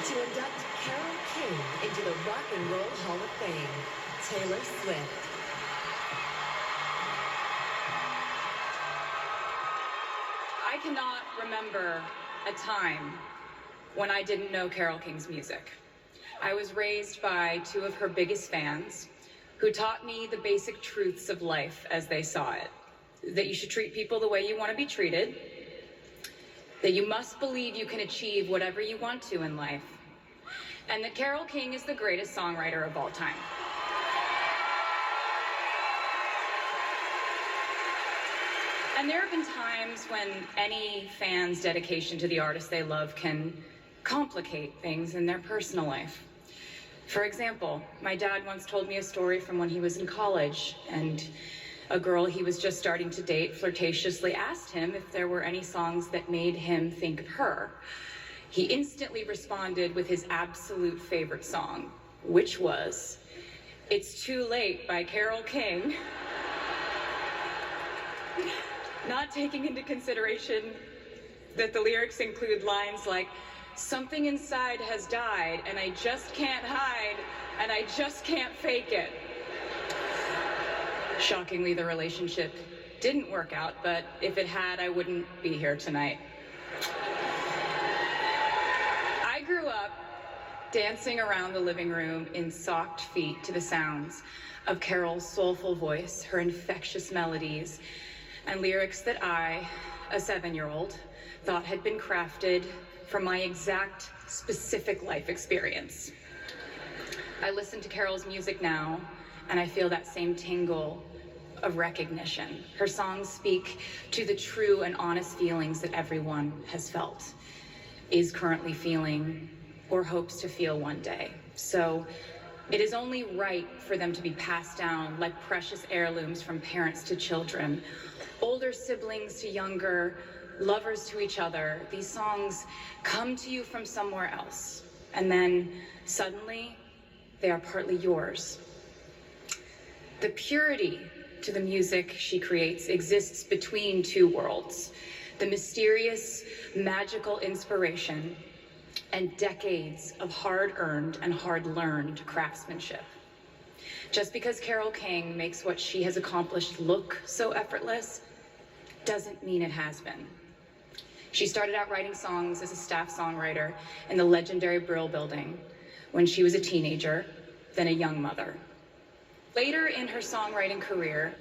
To induct Carole King into the Rock and Roll Hall of Fame, Taylor Swift. I cannot remember a time when I didn't know Carole King's music. I was raised by two of her biggest fans who taught me the basic truths of life as they saw it. That you should treat people the way you want to be treated, that you must believe you can achieve whatever you want to in life, and that Carole King is the greatest songwriter of all time. And there have been times when any fan's dedication to the artist they love can complicate things in their personal life. For example, my dad once told me a story from when he was in college, and a girl he was just starting to date flirtatiously asked him if there were any songs that made him think of her. He instantly responded with his absolute favorite song, which was "It's Too Late" by Carole King, not taking into consideration that the lyrics include lines like, "Something inside has died, and I just can't hide, and I just can't fake it." Shockingly, the relationship didn't work out, but if it had, I wouldn't be here tonight. I grew up dancing around the living room in socked feet to the sounds of Carole's soulful voice, her infectious melodies, and lyrics that I, a 7-year-old, thought had been crafted from my exact specific life experience. I listen to Carole's music now, and I feel that same tingle of recognition. Her songs speak to the true and honest feelings that everyone has felt, is currently feeling, or hopes to feel one day. So it is only right for them to be passed down like precious heirlooms from parents to children, older siblings to younger, lovers to each other. These songs come to you from somewhere else, and then suddenly they are partly yours. The purity to the music she creates exists between two worlds: the mysterious, magical inspiration and decades of hard-earned and hard-learned craftsmanship. Just because Carole King makes what she has accomplished look so effortless doesn't mean it has been. She started out writing songs as a staff songwriter in the legendary Brill Building when she was a teenager, then a young mother. Later in her songwriting career,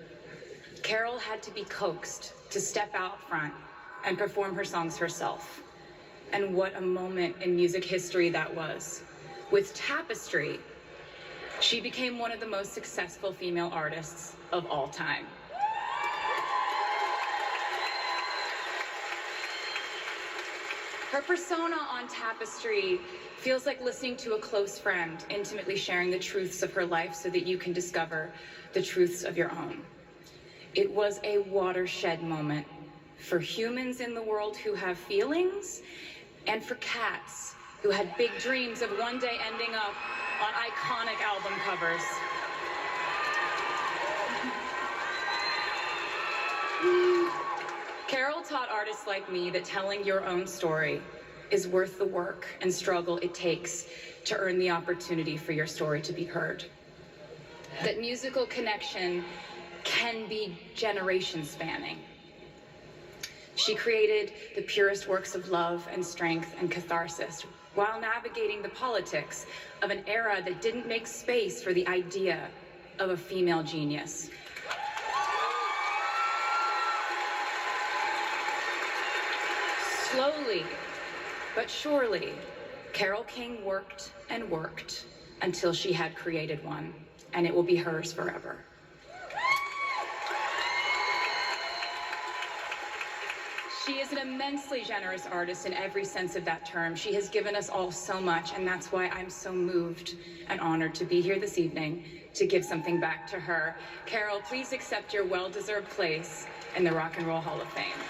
Carole had to be coaxed to step out front and perform her songs herself. And what a moment in music history that was. With Tapestry, she became one of the most successful female artists of all time. Her persona on Tapestry feels like listening to a close friend, intimately sharing the truths of her life so that you can discover the truths of your own. It was a watershed moment for humans in the world who have feelings, and for cats who had big dreams of one day ending up on iconic album covers. Carole taught artists like me that telling your own story is worth the work and struggle it takes to earn the opportunity for your story to be heard. That musical connection can be generation spanning. She created the purest works of love and strength and catharsis while navigating the politics of an era that didn't make space for the idea of a female genius. Slowly, but surely, Carole King worked and worked until she had created one, and it will be hers forever. She is an immensely generous artist in every sense of that term. She has given us all so much, and that's why I'm so moved and honored to be here this evening to give something back to her. Carole, please accept your well-deserved place in the Rock and Roll Hall of Fame.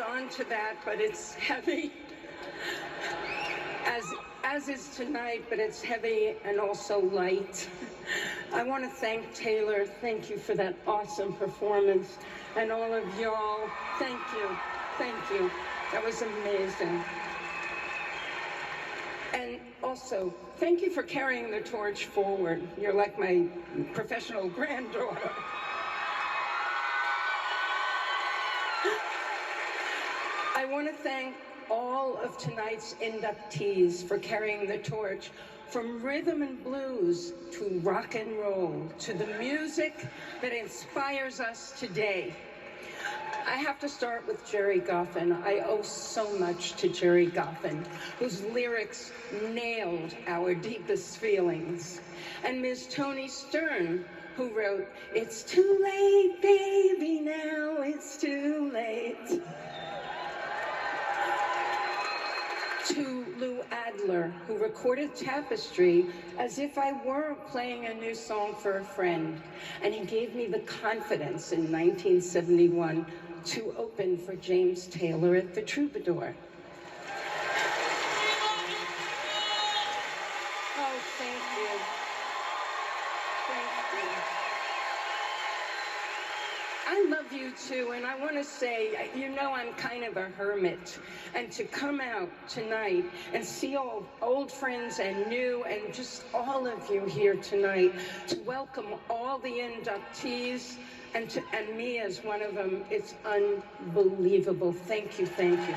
on to that, but it's heavy, as is tonight, but it's heavy and also light. I want to thank Taylor. Thank you for that awesome performance. And all of y'all, thank you. Thank you. That was amazing. And also, thank you for carrying the torch forward. You're like my professional granddaughter. I want to thank all of tonight's inductees for carrying the torch from rhythm and blues to rock and roll to the music that inspires us today. I have to start with Jerry Goffin. I owe so much to Jerry Goffin, whose lyrics nailed our deepest feelings. And Ms. Toni Stern, who wrote, "It's too late, baby, now it's too late." To Lou Adler, who recorded Tapestry as if I were playing a new song for a friend. And he gave me the confidence in 1971 to open for James Taylor at the Troubadour. Oh, thank you. Thank you. I love you too, and I want to say, you know, I'm kind of a hermit, and to come out tonight and see all old friends and new, and just all of you here tonight, to welcome all the inductees, and me as one of them, it's unbelievable. Thank you, thank you.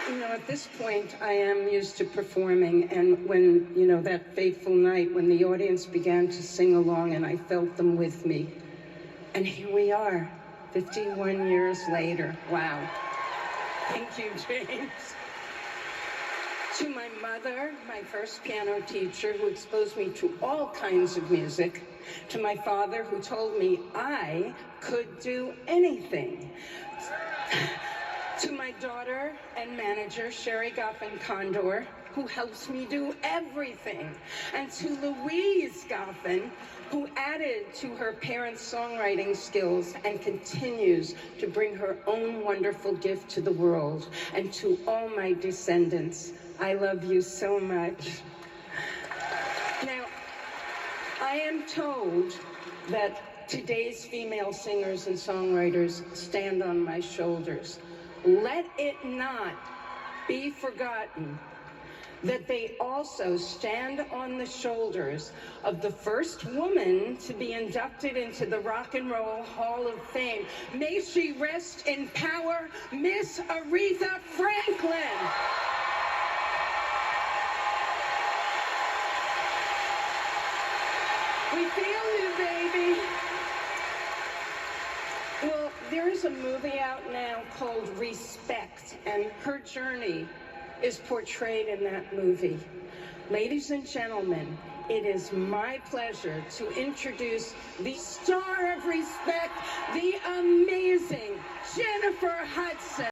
You know, at this point, I am used to performing, and when, you know, that fateful night when the audience began to sing along and I felt them with me. And here we are, 51 years later. Wow. Thank you, James. To my mother, my first piano teacher, who exposed me to all kinds of music. To my father, who told me I could do anything. To my daughter and manager, Sherry Goffin Condor, who helps me do everything. And to Louise Goffin, who added to her parents' songwriting skills and continues to bring her own wonderful gift to the world. And to all my descendants, I love you so much. Now, I am told that today's female singers and songwriters stand on my shoulders. Let it not be forgotten that they also stand on the shoulders of the first woman to be inducted into the Rock and Roll Hall of Fame. May she rest in power, Miss Aretha Franklin. We feel you, baby. Well, there is a movie out now called Respect, and her journey is portrayed in that movie. Ladies and gentlemen, it is my pleasure to introduce the star of Respect, the amazing Jennifer Hudson.